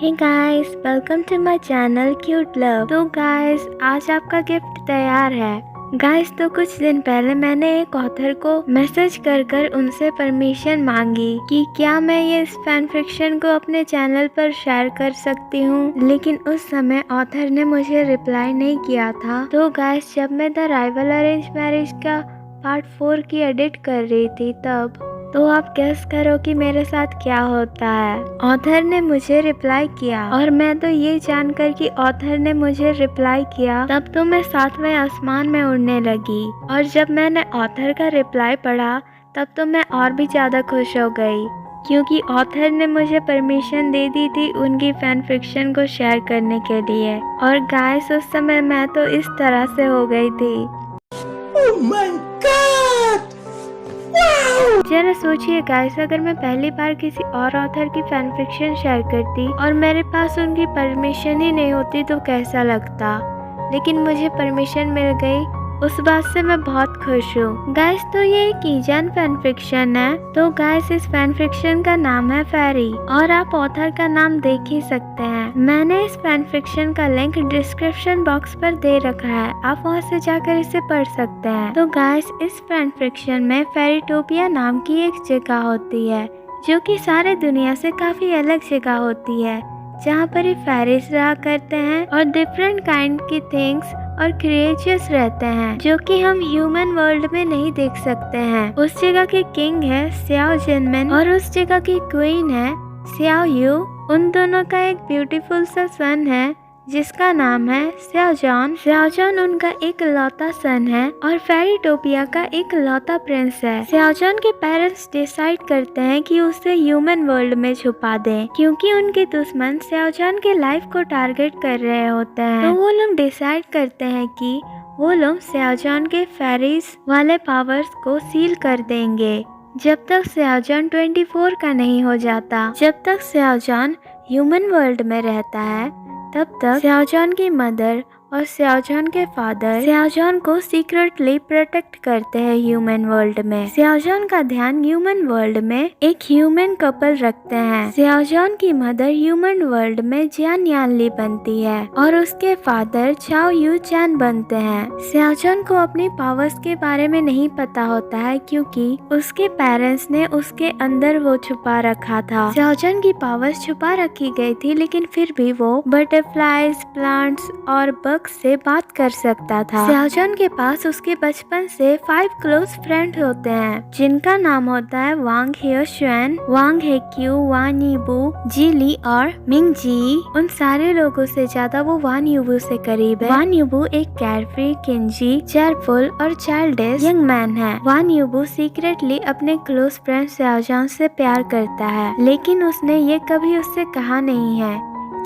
Hey guys, welcome to my channel cute love. तो guys, आज आपका गिफ्ट तैयार है। गाइस, तो कुछ दिन पहले मैंने एक ऑथर को मैसेज कर उनसे परमिशन मांगी कि क्या मैं ये फैन फिक्शन को अपने चैनल पर शेयर कर सकती हूँ, लेकिन उस समय ऑथर ने मुझे रिप्लाई नहीं किया था। तो गाइस, जब मैं द राइवल अरेंज मैरिज का पार्ट 4 की एडिट कर रही थी तो आप गेस करो कि मेरे साथ क्या होता है। ऑथर ने मुझे रिप्लाई किया और मैं तो ये जानकर कि ऑथर ने मुझे रिप्लाई किया तब तो मैं 7वें आसमान में उड़ने लगी। और जब मैंने ऑथर का रिप्लाई पढ़ा तब तो मैं और भी ज़्यादा खुश हो गई, क्योंकि ऑथर ने मुझे परमिशन दे दी थी उनकी फैन फिक्शन को शेयर करने के लिए। और गाइस, उस समय मैं तो इस तरह से हो गई थी। Oh my God! Wow! जरा सोचिए गाइस, अगर मैं पहली बार किसी और ऑथर की फैन फिक्शन शेयर करती और मेरे पास उनकी परमिशन ही नहीं होती तो कैसा लगता। लेकिन मुझे परमिशन मिल गई, उस बात से मैं बहुत खुश हूँ। गाइस, तो ये एक ईजान फैन फिक्शन है। तो गाइस, इस फैन फिक्शन का नाम है फेरी और आप ऑथर का नाम देख ही सकते हैं। मैंने इस फैन फिक्शन का लिंक डिस्क्रिप्शन बॉक्स पर दे रखा है, आप वहाँ से जाकर इसे पढ़ सकते हैं। तो गाइस, इस फैन फिक्शन में फेरीटोपिया नाम की एक जगह होती है जो कि सारे दुनिया से काफी अलग जगह होती है, जहाँ पर ये फेरीज रहा करते हैं और डिफरेंट काइंड की थिंग्स और क्रिएचर्स रहते हैं जो कि हम ह्यूमन वर्ल्ड में नहीं देख सकते हैं। उस जगह के किंग है स्याओ जिनमिन और उस जगह की क्वीन है स्याओ यू। उन दोनों का एक ब्यूटीफुल सा सन है जिसका नाम है स्याओजॉन। स्याओजॉन उनका एक लौता सन है और फेरीटोपिया का एक लौता प्रिंस है। स्याओजॉन के पेरेंट्स डिसाइड करते हैं कि उसे ह्यूमन वर्ल्ड में छुपा दें, क्योंकि उनके दुश्मन स्याओजॉन के लाइफ को टारगेट कर रहे होते हैं। तो वो लोग डिसाइड करते हैं कि वो लोग स्याओजॉन के फेरीज वाले पावर्स को सील कर देंगे जब तक स्याओजॉन 24 का नहीं हो जाता। जब तक स्याओजॉन ह्यूमन वर्ल्ड में रहता है तब तक स्याओजॉन की मदर और स्याओजॉन के फादर स्याओजॉन को सीक्रेटली प्रोटेक्ट करते हैं ह्यूमन वर्ल्ड में। स्याओजॉन का ध्यान ह्यूमन वर्ल्ड में एक ह्यूमन कपल रखते हैं। स्याओजॉन की मदर ह्यूमन वर्ल्ड में जियान यानली बनती है और उसके फादर चाओ यू चैन बनते हैं। स्याओजॉन को अपनी पावर्स के बारे में नहीं पता होता है, क्योंकि उसके पेरेंट्स ने उसके अंदर वो छुपा रखा था। स्याओजॉन की पावर्स छुपा रखी गई थी, लेकिन फिर भी वो बटरफ्लाइज, प्लांट्स और बग से बात कर सकता था। स्याओजॉन के पास उसके बचपन से 5 क्लोज फ्रेंड होते हैं, जिनका नाम होता है वांग हेओशुएन, वांग हेक्यू, वान यीबू, जीली और मिंग जी। उन सारे लोगों से ज्यादा वो वान यूबू से करीब है। वान यूबू एक कैरफ्री, किंजी, चेयरफुल और चाइल्डिश यंग मैन है। वान यूबू सीक्रेटली अपने क्लोज फ्रेंड स्याओजॉन से प्यार करता है, लेकिन उसने ये कभी उससे कहा नहीं है,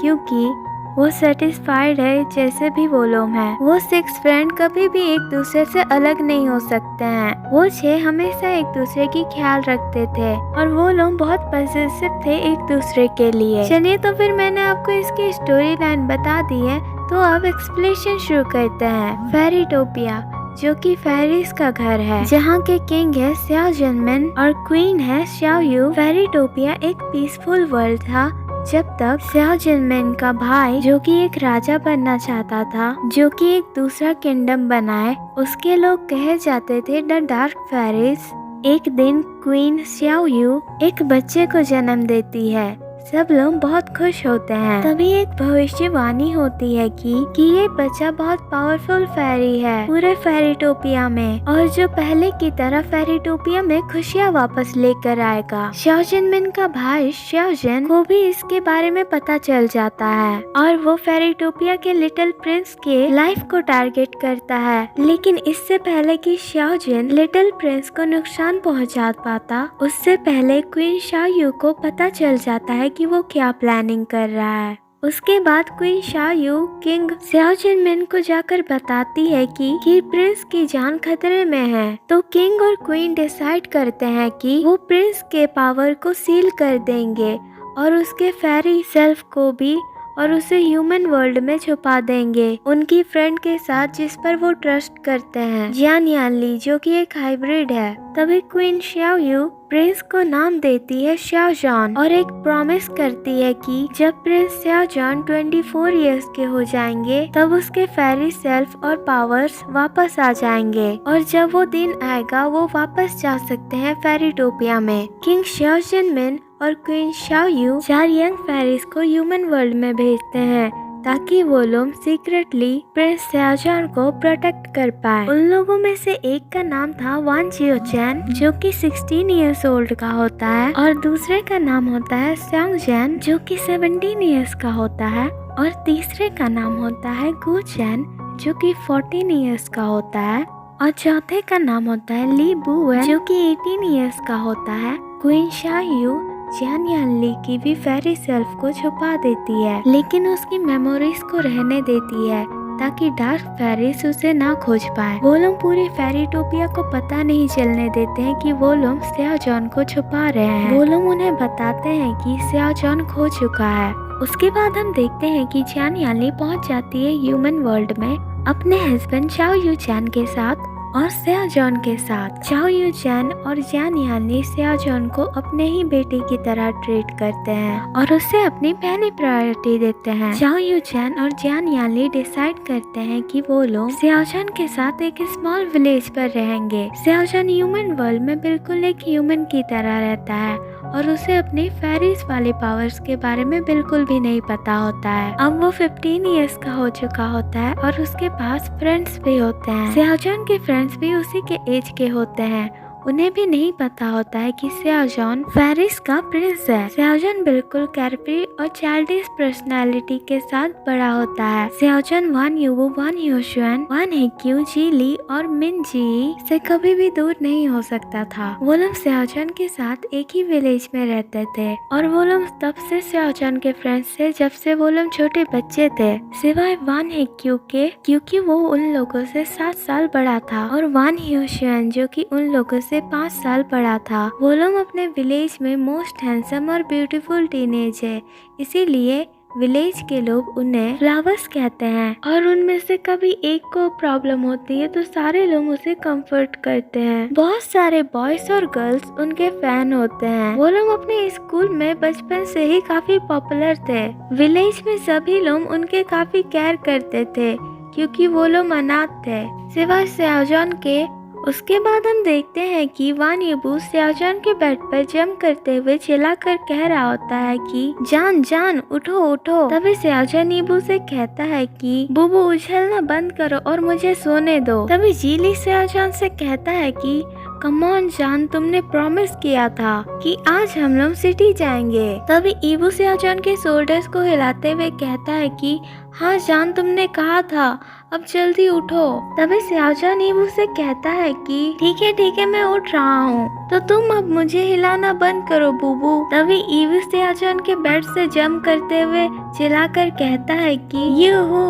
क्योंकि वो सेटिस्फाइड है जैसे भी वो लोग हैं। वो 6 फ्रेंड कभी भी एक दूसरे से अलग नहीं हो सकते हैं। वो 6 हमेशा एक दूसरे की ख्याल रखते थे और वो लोग बहुत पॉजिटिव थे एक दूसरे के लिए। चलिए, तो फिर मैंने आपको इसकी स्टोरी लाइन बता दी है, तो अब एक्सप्लेनेशन शुरू करते हैं। फेरीटोपिया, जो कि फेरीज का घर है, जहाँ के किंग है स्याओ जिनमिन और क्वीन है स्याओ यू। फेरीटोपिया एक पीसफुल वर्ल्ड था जब तक स्याओ जिनमिन का भाई, जो कि एक राजा बनना चाहता था, जो कि एक दूसरा किंगडम बनाए, उसके लोग कहे जाते थे द डार्क फेरीज। एक दिन क्वीन स्याओ यू एक बच्चे को जन्म देती है। सब लोग बहुत खुश होते हैं। तभी एक भविष्यवाणी होती है कि ये बच्चा बहुत पावरफुल फेरी है पूरे फेरीटोपिया में, और जो पहले की तरह फेरीटोपिया में खुशियाँ वापस लेकर आएगा। स्याओ जिनमिन का भाई स्याओजिन को भी इसके बारे में पता चल जाता है और वो फेरीटोपिया के लिटिल प्रिंस के लाइफ को टारगेट करता है। लेकिन इससे पहले कि स्याओजिन लिटिल प्रिंस को नुकसान पहुंचा पाता, उससे पहले क्वीन स्याओ यू को पता चल जाता है कि वो क्या प्लानिंग कर रहा है। उसके बाद क्वीन स्याओ यू किंग स्याओ जिनमिन को जाकर बताती है कि प्रिंस की जान खतरे में है। तो किंग और क्वीन डिसाइड करते हैं कि वो प्रिंस के पावर को सील कर देंगे और उसके फेरी सेल्फ को भी, और उसे ह्यूमन वर्ल्ड में छुपा देंगे उनकी फ्रेंड के साथ जिस पर वो ट्रस्ट करते हैं, जियान यानली, जो कि एक हाइब्रिड है। तभी क्वीन स्याओ यू प्रिंस को नाम देती है शाओजॉन और एक प्रॉमिस करती है कि जब प्रिंस शाओजॉन 24 इयर्स के हो जाएंगे तब उसके फेरी सेल्फ और पावर्स वापस आ जाएंगे और जब वो दिन आएगा वो वापस जा सकते हैं फेरीटोपिया में। किंग शाओ जिनमिन और queen Shao Yu 4 young fairies को ह्यूमन वर्ल्ड में भेजते हैं ताकि वो लोग सीक्रेटली प्रिंस शाओजॉन को प्रोटेक्ट कर पाए। उन लोगों में से एक का नाम था वान जियोचैन जो कि 16 इयर्स ओल्ड का होता है और दूसरे का नाम होता है स्यांगजैन जो कि 17 इयर्स का होता है और तीसरे का नाम होता है गुचैन जो कि 14 इयर्स का होता है और चौथे का नाम होता है ली बुएन जो कि 18 इयर्स का होता है। Queen Shao Yu Jian Yanli की भी फेरी सेल्फ को छुपा देती है लेकिन उसकी मेमोरीज को रहने देती है ताकि डार्क फेरीज उसे ना खोज पाए। वो लोग पूरी फेरीटोपिया को पता नहीं चलने देते हैं कि वो लोग शाओजॉन को छुपा रहे हैं। वो लोग उन्हें बताते हैं कि शाओजॉन खो चुका है। उसके बाद हम देखते हैं कि जियान यानली पहुंच जाती है ह्यूमन वर्ल्ड में अपने हस्बैंड चाओ यू चैन के साथ और शाओजॉन के साथ। चाओ यू चैन और जियान यानली शाओजॉन को अपने ही बेटे की तरह ट्रीट करते हैं और उसे अपनी पहली प्रायोरिटी देते हैं। चाओ यू चैन और जियान यानली डिसाइड करते हैं कि वो लोग शाओजॉन के साथ एक स्मॉल विलेज पर रहेंगे। शाओजॉन ह्यूमन वर्ल्ड में बिल्कुल एक ह्यूमन की तरह रहता है और उसे अपनी फेरीज वाले पावर्स के बारे में बिल्कुल भी नहीं पता होता है। अब वो 15 इयर्स का हो चुका होता है और उसके पास फ्रेंड्स भी होते हैं। शाओजॉन के फ्रेंड्स भी उसी के एज के होते हैं। उन्हें भी नहीं पता होता है कि शाओजॉन फेरिस का प्रिंस है। शाओजॉन बिल्कुल कैरफ्री और चाइल्डिश पर्सनालिटी के साथ बड़ा होता है। शाओजॉन वान यूबू, वान ह्योशुएन, वान हेक्यू, जी ली और मिन जी से कभी भी दूर नहीं हो सकता था। वो लोग शाओजॉन के साथ एक ही विलेज में रहते थे और वो लोग तब से शाओजॉन के फ्रेंड्स थे जब से वो लोग छोटे बच्चे थे, सिवाय वान हेक्यू के, क्योंकि वो उन लोगों से 7 साल बड़ा था, और वान ह्योशुएन जो कि उन लोगों से 5 साल बड़ा था। वो लोग अपने विलेज में मोस्ट हैंडसम और ब्यूटीफुल टीनेज है, इसीलिए विलेज के लोग उन्हें फ्लावर्स कहते हैं। और उनमें से कभी एक को प्रॉब्लम होती है तो सारे लोग उसे कंफर्ट करते हैं। बहुत सारे बॉयज और गर्ल्स उनके फैन होते हैं। वो लोग अपने स्कूल में बचपन से ही काफी पॉपुलर थे। विलेज में सभी लोग उनके काफी केयर करते थे क्योंकि वो लोग अनाथ थे, सिवाय शाओजॉन के। उसके बाद हम देखते हैं कि वान यूबू शाओजॉन के बेड पर जंप करते हुए चिल्लाकर कह रहा होता है कि जान जान उठो उठो। तभी शाओजॉन यूबू से कहता है कि बुबू उछलना बंद करो और मुझे सोने दो। तभी जीली शाओजॉन से कहता है कि कम ऑन जान, तुमने प्रॉमिस किया था कि आज हम लोग सिटी जाएंगे। तभी ईबू शाओजॉन के शोल्डर्स को हिलाते हुए कहता है कि हाँ जान, तुमने कहा था, अब जल्दी उठो। तभी शाओजॉन ईबू से कहता है कि ठीक है मैं उठ रहा हूँ, तो तुम अब मुझे हिलाना बंद करो बुबू। तभी ईबू शाओजॉन के बेड से जंप करते हुए चिल्लाकर कहता है कि यूहू।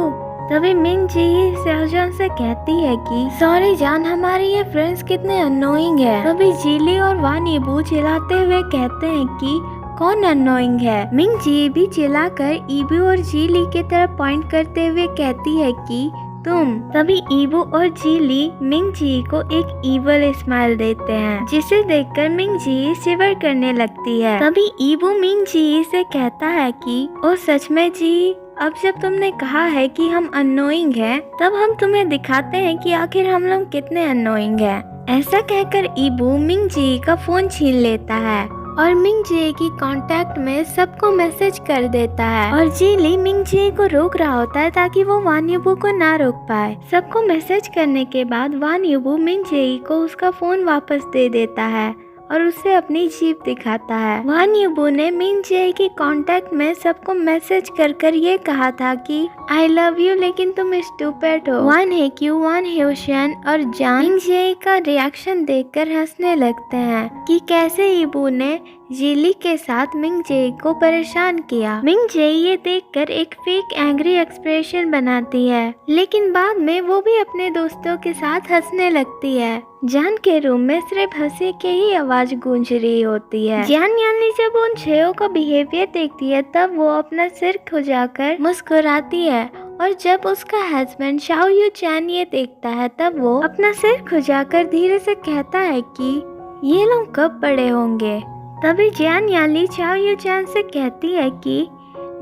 तभी मिंग जी शाओजॉन से कहती है कि सॉरी जान, हमारे ये फ्रेंड्स कितने अनोइंग है। तभी जीली और वान ईबू चिल्लाते हुए कहते हैं कि कौन अनोइंग है। मिंग जी भी चिल्लाकर ईबू और जीली की तरफ पॉइंट करते हुए कहती है कि तुम। तभी ईबू और जीली मिंग जी को एक इवल स्माइल देते हैं, जिसे देखकर मिंग जी शिवर करने लगती है। तभी ईबू मिंग जी से कहता है कि ओ सच में जी, अब जब तुमने कहा है कि हम अननोइंग हैं, तब हम तुम्हें दिखाते हैं कि आखिर हम लोग कितने अननोइंग हैं। ऐसा कहकर ईबू मिंग जी का फोन छीन लेता है और मिंग जी की कांटेक्ट में सबको मैसेज कर देता है, और जीली मिंग जी को रोक रहा होता है ताकि वो वान यूबू को ना रोक पाए। सबको मैसेज करने के बाद वान यूबू मिंग जी को उसका फोन वापस दे देता है और उसे अपनी जीप दिखाता है। वान यूबू ने मिंग जी की कांटेक्ट में सबको मैसेज कर ये कहा था कि आई लव यू, लेकिन तुम स्टूपिड हो। वान हेक्यू, वान ह्योशुएन और जान मिंग जी का रिएक्शन देखकर हंसने लगते हैं कि कैसे ईबू ने जीली के साथ मिंग जे को परेशान किया। मिंग जे ये देखकर एक फेक एंग्री एक्सप्रेशन बनाती है, लेकिन बाद में वो भी अपने दोस्तों के साथ हंसने लगती है। जान के रूम में सिर्फ हंसी की ही आवाज गूंज रही होती है। जान यानी जब उन छेओं का बिहेवियर देखती है तब वो अपना सिर खुजाकर मुस्कुराती है, और जब उसका हस्बैंड शाओ यू चैन ये देखता है तब वो अपना सिर खुजाकर धीरे से कहता है कि ये लोग कब बड़े होंगे। तभी जियान याली चाओ यू चान से कहती है कि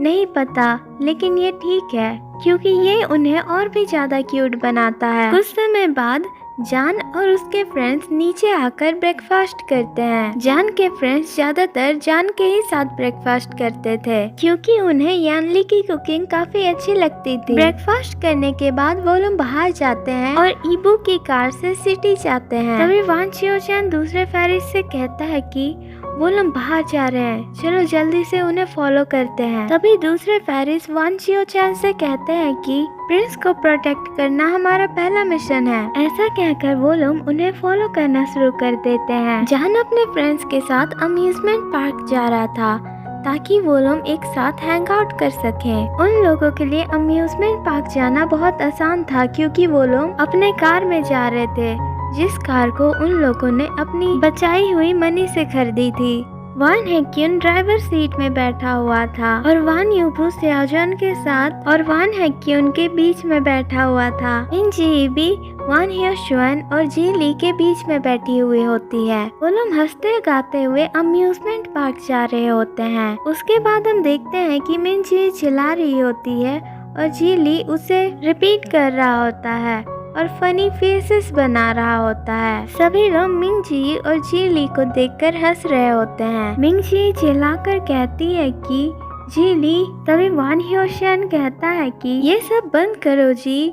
नहीं पता, लेकिन ये ठीक है क्योंकि ये उन्हें और भी ज्यादा क्यूट बनाता है। कुछ समय बाद जान और उसके फ्रेंड्स नीचे आकर ब्रेकफास्ट करते हैं। जान के फ्रेंड्स ज्यादातर जान के ही साथ ब्रेकफास्ट करते थे क्योंकि उन्हें यानली की कुकिंग काफी अच्छी लगती थी। ब्रेकफास्ट करने के बाद वो लोग बाहर जाते हैं और ईबू की कार से सिटी जाते हैं। तभी वान चियो चान दूसरे फेरिस से कहता है कि वो लोग बाहर जा रहे हैं, चलो जल्दी से उन्हें फॉलो करते हैं। तभी दूसरे फेरिस वान चियो चान से कहते हैं कि प्रिंस को प्रोटेक्ट करना हमारा पहला मिशन है। ऐसा कहकर वो लोग उन्हें फॉलो करना शुरू कर देते हैं। जान अपने फ्रेंड्स के साथ अम्यूजमेंट पार्क जा रहा था ताकि वो लोग एक साथ हैंग आउट कर सकें। उन लोगों के लिए अम्यूजमेंट पार्क जाना बहुत आसान था क्योंकि वो लोग अपने कार में जा रहे थे, जिस कार को उन लोगों ने अपनी बचाई हुई मनी से खरीदी थी। वान हेक्यून ड्राइवर सीट में बैठा हुआ था और वान यूबू सियाजन के साथ और वान हेक्यून के बीच में बैठा हुआ था। इन जी भी वान ह्योशुअन और जी ली के बीच में बैठी हुई होती है। वो लोग हंसते गाते हुए अम्यूजमेंट पार्क जा रहे होते हैं। उसके बाद हम देखते हैं कि मिन जी चिल्ला रही होती है और जी ली उसे रिपीट कर रहा होता है और फनी फेसेस बना रहा होता है। सभी लोग मिंग जी और जी ली को देखकर हंस रहे होते हैं। मिंग जी चिल्लाकर कहती है कि जी ली। तभी वान ह्योशियन कहता है कि ये सब बंद करो जी,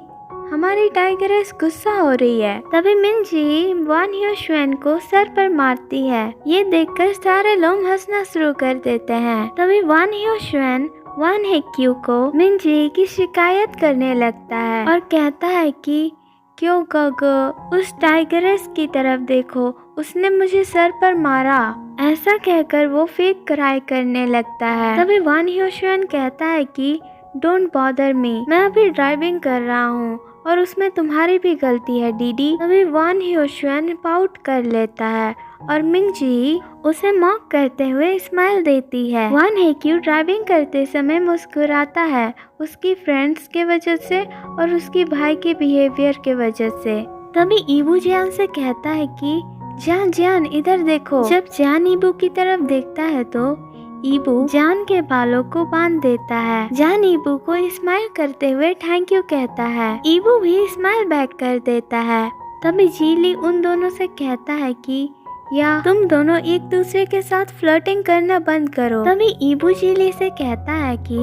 हमारी टाइगरेस गुस्सा हो रही है। तभी मिंग जी वान ह्योशियन को सर पर मारती है। ये देखकर सारे लोग हंसना शुरू कर देते हैं। तभी वान ह्योशियन वान हेक्यू को मिंग जी की शिकायत करने लगता है और कहता है कि क्यों गगो, उस टाइगरेस की तरफ देखो, उसने मुझे सर पर मारा। ऐसा कहकर वो फेक क्राई करने लगता है। तभी वान ह्योशियन कहता है कि डोंट बॉदर मी, मैं अभी ड्राइविंग कर रहा हूँ और उसमें तुम्हारी भी गलती है दीदी। तभी वान ह्योशियन पाउट कर लेता है और मिंग जी उसे मॉक करते हुए स्माइल देती है। वान हेक्यू ड्राइविंग करते समय मुस्कुराता है, उसकी फ्रेंड्स के वजह से और उसकी भाई के बिहेवियर के वजह से। तभी ईबू जान से कहता है कि जान जान इधर देखो। जब जान ईबू की तरफ देखता है तो ईबू जान के बालों को बांध देता है। जान ईबू को स्माइल करते हुए थैंक यू कहता है। ईबू भी स्माइल बैक कर देता है। तभी जीली उन दोनों से कहता है कि या तुम दोनों एक दूसरे के साथ फ्लर्टिंग करना बंद करो। तभी ईबू जीली से कहता है कि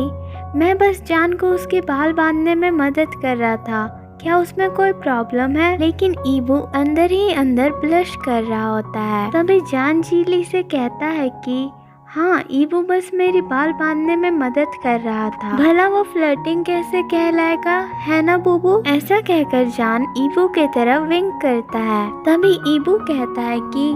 मैं बस जान को उसके बाल बांधने में मदद कर रहा था, क्या उसमें कोई प्रॉब्लम है। लेकिन ईबू अंदर ही अंदर ब्लश कर रहा होता है। तभी जान जीली से कहता है कि हाँ, ईबू बस मेरी बाल बांधने में मदद कर रहा था, भला वो फ्लर्टिंग कैसे कहलाएगा, है ना बूबू। ऐसा कहकर जान ईबू के तरफ विंक करता है। तभी ईबू कहता है कि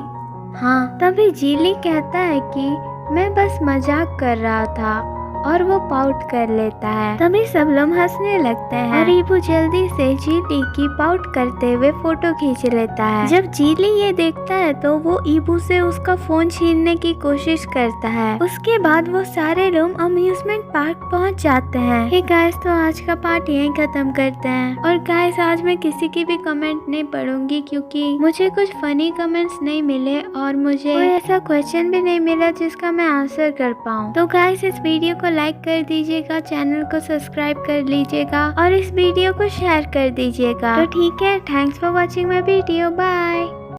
हाँ। तभी जीली कहता है कि मैं बस मजाक कर रहा था और वो पाउट कर लेता है। तभी सब लोग हंसने लगते हैं और ईबू जल्दी से जीली की पाउट करते हुए फोटो खींच लेता है। जब जीली ये देखता है तो वो ईबू से उसका फोन छीनने की कोशिश करता है। उसके बाद वो सारे लोग अम्यूजमेंट पार्क पहुंच जाते हैं। हे गाइस, तो आज का पार्ट यहीं खत्म करते हैं। और गाइस, आज मैं किसी की भी कमेंट नहीं पढ़ूंगी क्योंकि मुझे कुछ फनी कमेंट्स नहीं मिले और मुझे कोई ऐसा क्वेश्चन भी नहीं मिला जिसका मैं आंसर कर पाऊँ। तो गाइस, इस वीडियो को लाइक कर दीजिएगा, चैनल को सब्सक्राइब कर लीजिएगा और इस वीडियो को शेयर कर दीजिएगा। तो ठीक है, thanks for watching my video, bye.